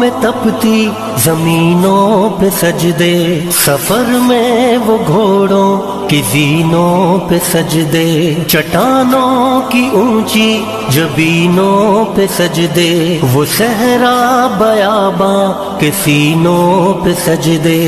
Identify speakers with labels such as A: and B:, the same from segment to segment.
A: میں تپتی زمینوں پہ سجدے، سفر میں وہ گھوڑوں کی زینوں پہ سجدے، چٹانوں کی اونچی جبینوں پہ سجدے، وہ صحرا بیاباں کے سینوں پہ سجدے،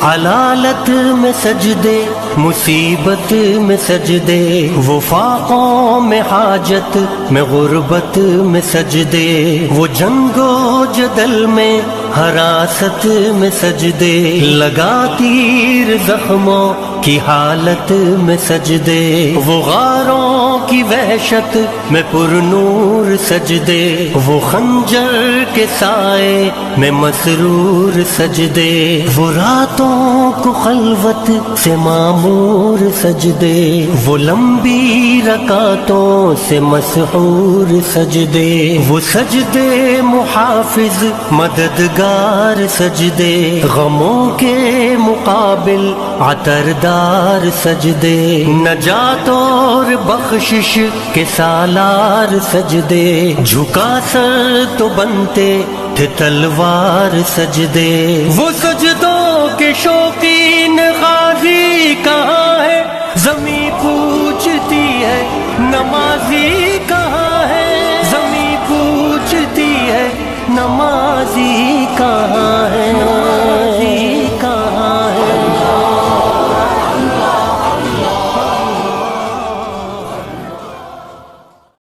A: علالت میں سجدے مصیبت میں سجدے، وہ فاقوں میں حاجت میں غربت میں سجدے، وہ جنگ و جدل میں حراست میں سجدے، لگا تیر زخموں کی حالت میں سجدے، وہ غاروں کی وحشت میں پر نور سجدے، وہ خنجر کے سائے میں مسرور سجدے، وہ راتوں کو خلوت سے معمور سجدے، وہ لمبی رکعتوں سے مسحور سجدے، وہ سجدے محافظ مددگار سجدے، غموں کے مقابل عطردار سجدے، نجات اور بخشش کے سالار سجدے، جھکا سر تو بنتے تھے تلوار سجدے، وہ سجدوں کے شوقین غازی کہاں ہے، زمیں پوچھتی ہے نمازی کہاں